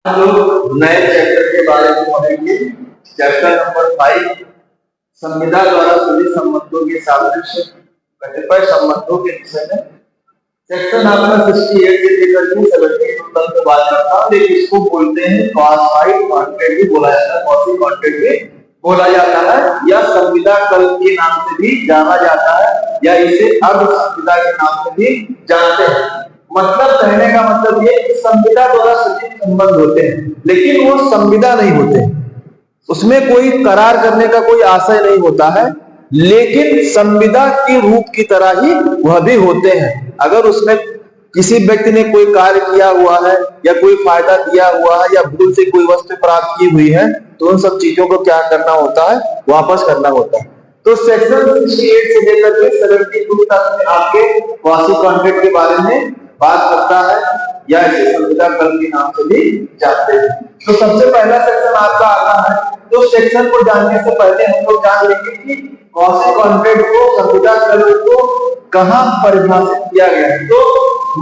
हम लोग नए चैप्टर के बारे में पढ़ेंगे। चैप्टर नंबर 5 संविदा द्वारा सभी संबंधों के सादृश्य कतिपय संबंधों के विषय में। सेक्शन आपका 68 से लेकर के 72 तक की बात करता हूं। लेकिन इसको बोलते हैं क्वासिफाइड कॉन्ट्रैक्ट भी बोला जाता है, क्वासी कॉन्ट्रैक्ट भी बोला जाता है, या संविदा कल के नाम से भी जाना जाता है, या इसे अर्ध संविदा के नाम से भी जानते हैं। मतलब कहने का मतलब ये कि संविदा द्वारा सृजित संबंध होते हैं, लेकिन वो संविदा नहीं होते, उसमें कोई करार करने का कोई आशय नहीं होता है, लेकिन संविदा के रूप की तरह ही वह भी होते हैं। अगर उसमें किसी व्यक्ति ने कोई कार्य किया हुआ है, या कोई फायदा दिया हुआ है, या भूल से कोई वस्तु प्राप्त की हुई है, तो उन सब चीजों को क्या करना होता है, वापस करना होता है। तो सेक्शन 68 से लेकर के 72 तक में आपके क्वासी कॉन्ट्रैक्ट के बारे में बात करता है, या इसे संविदा कल के नाम से भी जानते हैं। तो सबसे पहला सेक्शन आपका आता है। तो सेक्शन को जानने से पहले हम लोग जान लेंगे कि क्वासी कॉन्ट्रैक्ट को, संविदा कल को कहां परिभाषित किया गया है। तो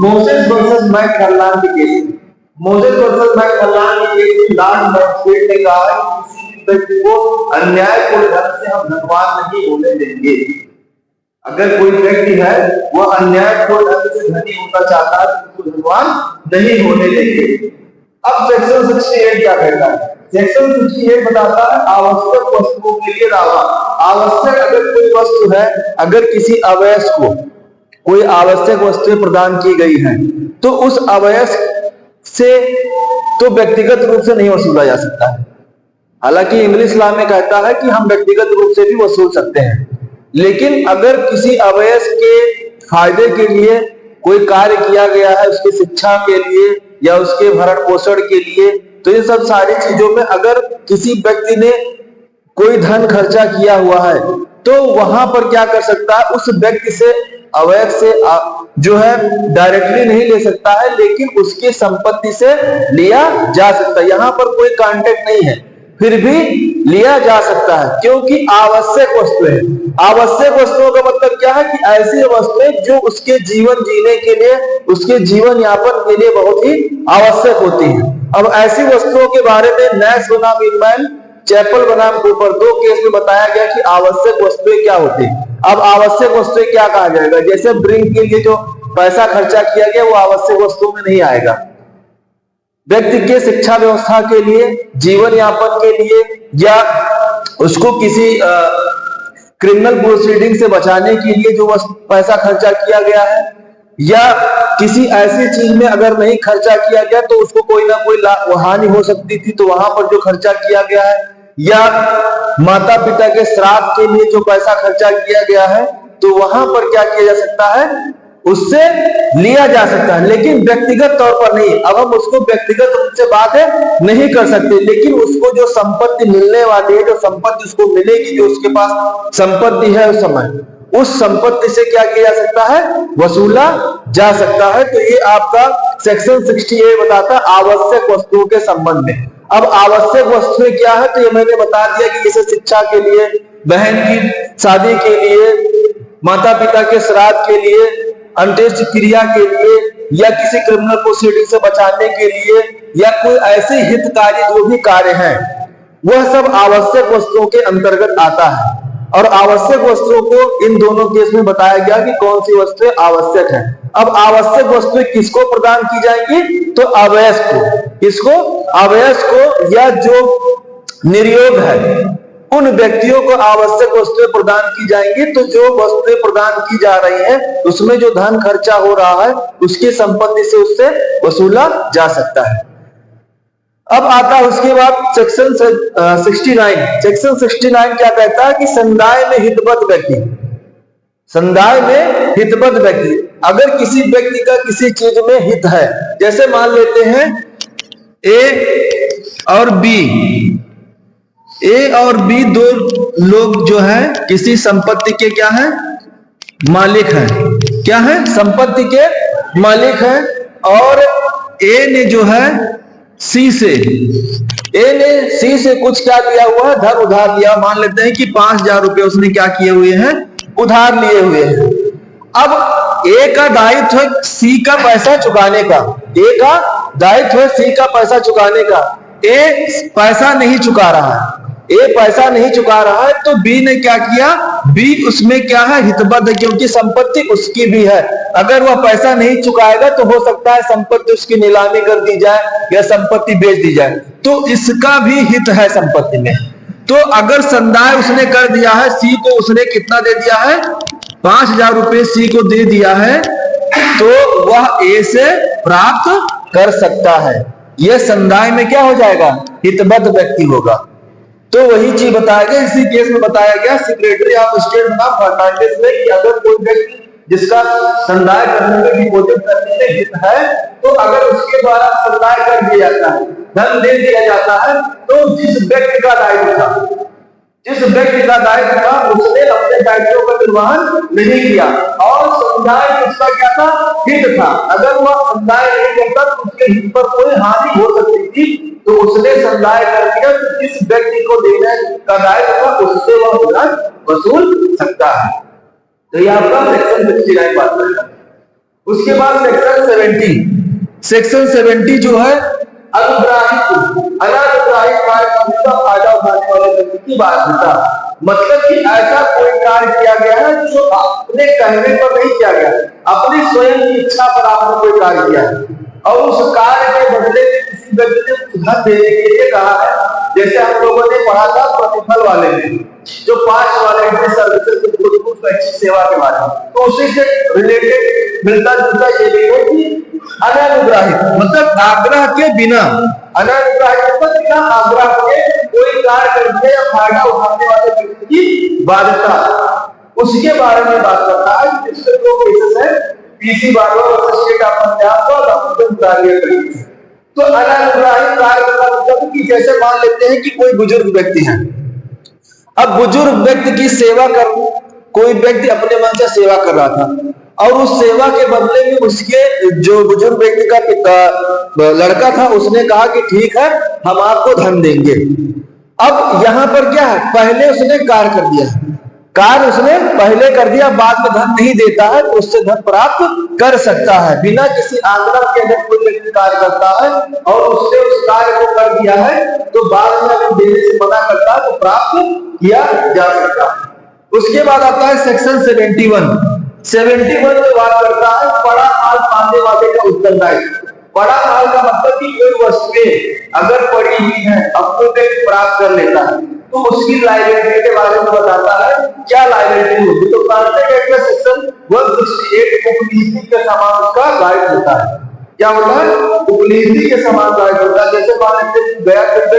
मोसेस वर्सेस मैकफार्लान के केस में, मोसेस वर्सेस मैकफार्लान के केस में लॉर्ड मैक्सवेल ने कहा है कि किसी भी व्यक्ति को अन्यायपूर्ण ढंग से हम धनवान नहीं होने देंगे। अगर कोई व्यक्ति है वह अन्यायपूर्ण ढंग से धनी होना चाहता है तो उसको धनवान नहीं होने देंगे। अब सेक्शन 68 क्या कहता है? सेक्शन 68 बताता है आवश्यक वस्तुओं के लिए दावा। आवश्यक अगर कोई वस्तु है, अगर किसी अवयस्क को कोई आवश्यक वस्तुएं प्रदान की गई हैं, तो उस अवयस्क से तो व्यक्तिगत रूप से नहीं वसूला जा सकता है। हालांकि इंग्लिश लॉ में कहता है कि हम व्यक्तिगत रूप से भी वसूल सकते हैं, लेकिन अगर किसी अवयस्क के फायदे के लिए कोई कार्य किया गया है, उसकी शिक्षा के लिए या उसके भरण पोषण के लिए, तो इन सब सारी चीजों में अगर किसी व्यक्ति ने कोई धन खर्चा किया हुआ है, तो वहां पर क्या कर सकता है, उस व्यक्ति से, अवयस्क से जो है डायरेक्टली नहीं ले सकता है, लेकिन उसकी संपत्ति से लिया जा सकता है। यहाँ पर कोई कॉन्टेक्ट नहीं है, फिर भी लिया जा सकता है, क्योंकि आवश्यक वस्तु है। आवश्यक वस्तुओं का मतलब क्या है कि ऐसी वस्तुएं जो उसके जीवन जीने के लिए, उसके जीवन यापन के लिए बहुत ही आवश्यक होती हैं। अब ऐसी वस्तुओं के बारे में नैश बनाम इनमैन, चैपल बनाम कूपर, दो केस में बताया गया कि आवश्यक वस्तुएं क्या होती है। अब आवश्यक वस्तुएं क्या कहा जाएगा? जैसे ड्रिंक के लिए जो पैसा खर्चा किया गया वो आवश्यक वस्तुओं में नहीं आएगा। व्यक्ति के शिक्षा व्यवस्था के लिए, जीवन यापन के लिए, या उसको किसी क्रिमिनल प्रोसीडिंग से बचाने के लिए जो पैसा खर्चा किया गया है, या किसी ऐसी चीज में अगर नहीं खर्चा किया गया तो उसको कोई ना कोई हानि हो सकती थी, तो वहां पर जो खर्चा किया गया है, या माता पिता के श्राद्ध के लिए जो पैसा खर्चा किया गया है, तो वहां पर क्या किया जा सकता है, उससे लिया जा सकता है, लेकिन व्यक्तिगत तौर पर नहीं। अब हम उसको व्यक्तिगत रूप से बात नहीं कर सकते, लेकिन उसको जो संपत्ति मिलने वाली है, जो संपत्ति उसको मिलेगी, जो उसके पास संपत्ति है उस समय, उस संपत्ति से क्या किया जा सकता है, वसूला जा सकता है। तो ये आपका सेक्शन 68 बताता है आवश्यक वस्तुओं के संबंध में। अब आवश्यक वस्तुएं क्या है, तो ये मैंने बता दिया कि जैसे शिक्षा के लिए, बहन की शादी के लिए, माता पिता के श्राद्ध के लिए, अंत्येष्टि क्रिया के लिए, या किसी क्रिमिनल प्रोसीडिंग से बचाने के लिए, या कोई ऐसे हितकारी जो भी कार्य हैं, वह सब आवश्यक वस्तुओं के अंतर्गत आता है। और आवश्यक वस्तुओं को इन दोनों केस में बताया गया कि कौन सी वस्तुएं आवश्यक है। अब आवश्यक वस्तुएं किसको प्रदान की जाएंगी, तो अवयस्क को। किसको? अवयस्क को, या जो निर्योग है उन व्यक्तियों को आवश्यक वस्तुएं प्रदान की जाएंगी। तो जो वस्तुएं प्रदान की जा रही हैं उसमें जो धन खर्चा हो रहा है उसकी संपत्ति से उससे वसूला जा सकता है। अब आता है उसके बाद सेक्शन 69। सेक्शन 69 क्या कहता है कि समुदाय में हितबद्ध व्यक्ति, समुदाय में हितबद्ध व्यक्ति, अगर किसी व्यक्ति का किसी चीज में हित है, जैसे मान लेते हैं ए और बी, ए और बी दो लोग जो है किसी संपत्ति के क्या है, मालिक हैं। क्या है? संपत्ति के मालिक हैं। और ए ने जो है सी से, ए ने सी से कुछ क्या लिया हुआ है, धन उधार लिया। मान लेते हैं कि 5000 रुपए उसने क्या किए हुए हैं, उधार लिए हुए हैं। अब ए का दायित्व है सी का पैसा चुकाने का, ए का दायित्व है सी का पैसा चुकाने का। ए पैसा नहीं चुका रहा है, ए पैसा नहीं चुका रहा है, तो बी ने क्या किया, बी उसमें क्या है, हितबद्ध है, क्योंकि संपत्ति उसकी भी है। अगर वह पैसा नहीं चुकाएगा तो हो सकता है संपत्ति उसकी नीलामी कर दी जाए या संपत्ति बेच दी जाए, तो इसका भी हित है संपत्ति में। तो अगर संदाय उसने कर दिया है, सी को उसने कितना दे दिया है, 5,000 रुपए सी को दे दिया है, तो वह ए से प्राप्त कर सकता है। यह संदाय में क्या हो जाएगा, हितबद्ध व्यक्ति होगा। तो वही चीज बताया गया, इसी केस में बताया गया secretary of state of Fernandes में कि अगर कोई व्यक्ति जिसका संदाय करने में, डिपॉजिट करने में हित है, तो अगर उसके द्वारा संदाय कर दिया जाता है, धन दे दिया जाता है, तो जिस व्यक्ति का दायित्व था, जिस व्यक्ति का दायित्व था, उसने अपने दायित्वों का निर्वहन नहीं किया और संदाय उसका क्या था, हित था। अगर वह संदाय नहीं करता तो उसके हित पर कोई हानि हो सकती थी, तो उसने संदाय कर दिया, तो जिस व्यक्ति को देने का दायित्व था उससे वह धन वसूल सकता है। तो ये आपका सेक्शन 69 बात करेगा। उसके बाद सेक्शन 70, सेक्शन 70 जो है अनुग्राहित अनानुग्राहित कार्य का फायदा उठाने वाले व्यक्ति की बाध्यता, मतलब कि ऐसा कोई कार्य किया गया है जो अपने कहने पर नहीं किया गया, अपनी स्वयं की इच्छा पर आपने कोई कार्य किया है और उस कार्य के बदले में किसी व्यक्ति ने धन देने के लिए कहा है। जैसे हम लोगों ने पढ़ा था प्रतिफल वाले में, जो 5 वाले सर्विसेज की अच्छी सेवा के बारे में, तो उसी से रिलेटेड मिलता जुलता ये भी है कि अनानुग्राहित मतलब आग्रह के बिना, अनानुग्राहित मतलब बिना आग्रह के कोई कार्य करने या फायदा उठाने वाले व्यक्ति की बाध्यता, उसके बारे में बात करता है। जिसके 2 केसेस है, पीसी बारवा वर्सेस स्टेट ऑफ पंजाब और डॉक्टर। तो अनानुग्राहित कार्य का मतलब कि जैसे मान लेते हैं कि कोई बुजुर्ग व्यक्ति है, अब बुजुर्ग व्यक्ति की सेवा कर, कोई व्यक्ति अपने मन से सेवा कर रहा था और उस सेवा के बदले में उसके जो बुजुर्ग व्यक्ति का लड़का था उसने कहा कि ठीक है हम आपको धन देंगे। अब यहां पर क्या है, पहले उसने कार्य कर दिया, कार्य उसने पहले कर दिया, बाद में धन नहीं देता है तो उससे धन प्राप्त कर सकता है बिना किसी आग्रह के। अगर कोई व्यक्ति कार्य करता है और उसने उस कार्य को कर दिया है तो बाद में अगर देने से मना करता है तो प्राप्त किया जा सकता है। उसके बाद आता है सेक्शन 71 में बात करता है पड़ा माल पाने वाले का उत्तरदायित्व। पड़ा माल का मतलब कि कोई वस्तुएं अगर पड़ी हुई है अपने व्यक्ति प्राप्त कर लेता है तो उसकी लायबिलिटी के बारे में बताता है, क्या लायबिलिटी होगी। तो ट्रांसलेट एक्ट का सेक्शन 168 उपनीति के समान उसका दायित्व होता है। क्या होता है, उपनीति के समान दायित्व होता है। जैसे मान लीजिए गया करके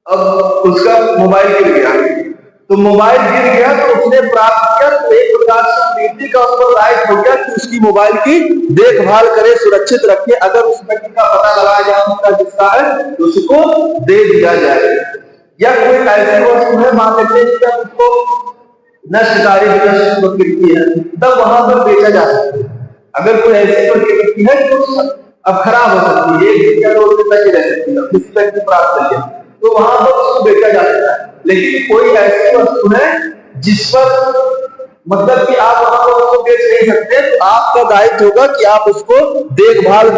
अब उसका मोबाइल गिर गया, तो मोबाइल गिर गया तो उसने प्राप्त किया, तो एक प्रकार से नीति का उस पर दायित्व हो गया कि उसकी मोबाइल की देखभाल करे, सुरक्षित रखे। अगर उस व्यक्ति का पता लगाया जाए उसका जिसका है तो उसको दे दिया जाए। या कोई ऐसी वस्तु है मान लेते हैं जब उसको नष्टकारी प्रकृति है तब वहां पर बेचा जा सकता है। अगर कोई ऐसी प्रकृति है तो अब खराब हो सकती है, 1 2 दिन तक रह सकती है, किसी व्यक्ति प्राप्त कर लिया तो वहां पर उसको बेचा जा सकता है। लेकिन कोई ऐसी वस्तु है जिस पर मतलब कि आप वहां पर उसको बेच नहीं सकते, तो आपका दायित्व होगा कि आप उसको देखभाल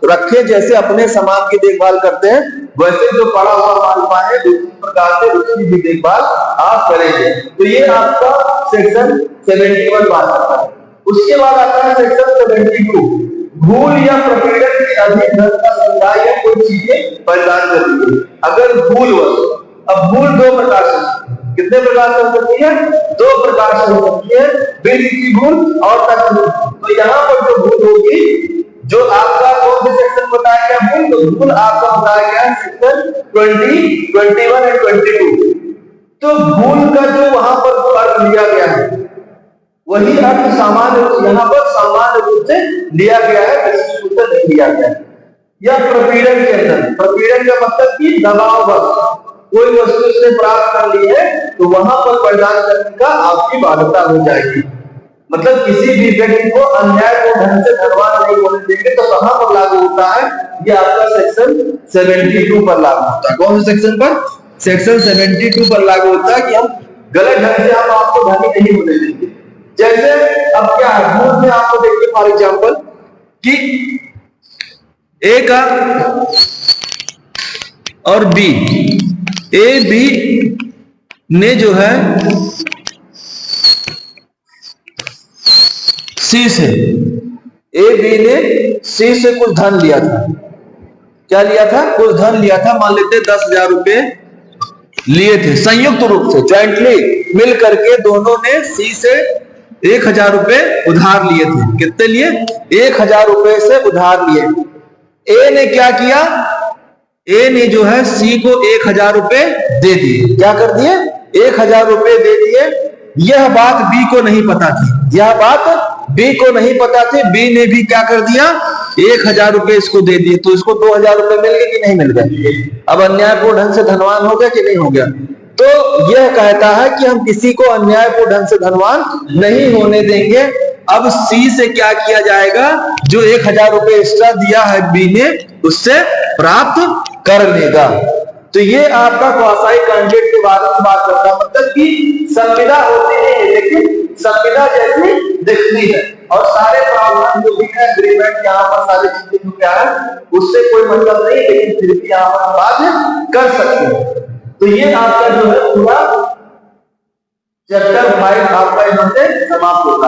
रखें, जैसे अपने सामान की देखभाल करते हैं वैसे जो पड़ा हुआ माल पाए उसी प्रकार से उसकी भी देखभाल आप करेंगे। तो ये आपका सेक्शन 71 बात करता है। उसके बाद आता है सेक्शन 72, भूल या प्रपीड़न के अधिक धन का संदाय या कोई चीजें प्रदान कर दी। अगर भूल वस्तु, अब भूल 2 प्रकार से, कितने प्रकार से हो सकती है, 2 प्रकार से हो सकती है, बिल की भूल और तक भूल। तो यहाँ पर जो भूल होगी, जो आपका कौन से सेक्शन बताया गया भूल, तो भूल आपका बताया गया सेक्शन 20, 21 और 22। तो भूल का जो वहां पर अर्थ लिया गया है वही अर्थ सामान्य यहाँ पर सामान्य रूप से लिया गया है, उत्तर नहीं लिया गया है। या प्रपीड़न के अंदर, प्रपीड़न का मतलब कि दबाव बस कोई वस्तु से प्राप्त कर ली है तो वहां पर प्रदान करने का आपकी बाध्यता हो जाएगी। मतलब किसी भी व्यक्ति को अन्याय को ढंग से धनवान नहीं होने देंगे तो कहां पर लागू होता है, ये आपका सेक्शन 72 पर लागू होता है। कौन से सेक्शन पर, सेक्शन 72 पर लागू होता है कि हम गलत ढंग से हम आपको धनी नहीं होने देंगे। जैसे अब क्या है, मूल में आपको देखिए फॉर एग्जाम्पल कि ए का और बी, ए बी ने जो है सी से, ए बी ने सी से कुछ धन लिया था। क्या लिया था? कुछ धन लिया था। मान लेते 10,000 रुपए लिए थे संयुक्त रूप से, ज्वाइंटली मिल करके दोनों ने सी से 1,000 रुपए उधार लिए थे। कितने लिए? 1,000 रुपए से उधार लिए। ए ने क्या किया? ए ने जो है सी को 1,000 रुपए दे दिए। क्या कर दिए? 1,000 रुपए दे दिए। यह बात बी को नहीं पता थी, यह बात बी को नहीं पता थी। बी ने भी क्या कर दिया? 1,000 रुपए इसको दे दिए, तो इसको 2,000 रुपए मिल गए कि नहीं मिल गए? अब अन्यायपूर्ण ढंग से धनवान हो गया कि नहीं हो गया? तो यह कहता है कि हम किसी को अन्यायपूर्ण ढंग से धनवान नहीं होने देंगे। अब सी से क्या किया जाएगा? जो 1,000 रुपए एक्स्ट्रा दिया है बी ने, उससे प्राप्त कर लेगा। तो ये आपका क्वासाई कैंडिडेट के बारे में बात करता है, मतलब कि संविदा होती नहीं है लेकिन संविदा जैसी दिखती है, और सारे प्रावधान जो भी है एग्रीमेंट यहाँ पर सारी चीजें जो क्या है उससे कोई मतलब नहीं, लेकिन फिर भी यहाँ पर बात कर सकते हैं। तो ये आपका जो है पूरा चैप्टर 5 आपका यहाँ से समाप्त होता है।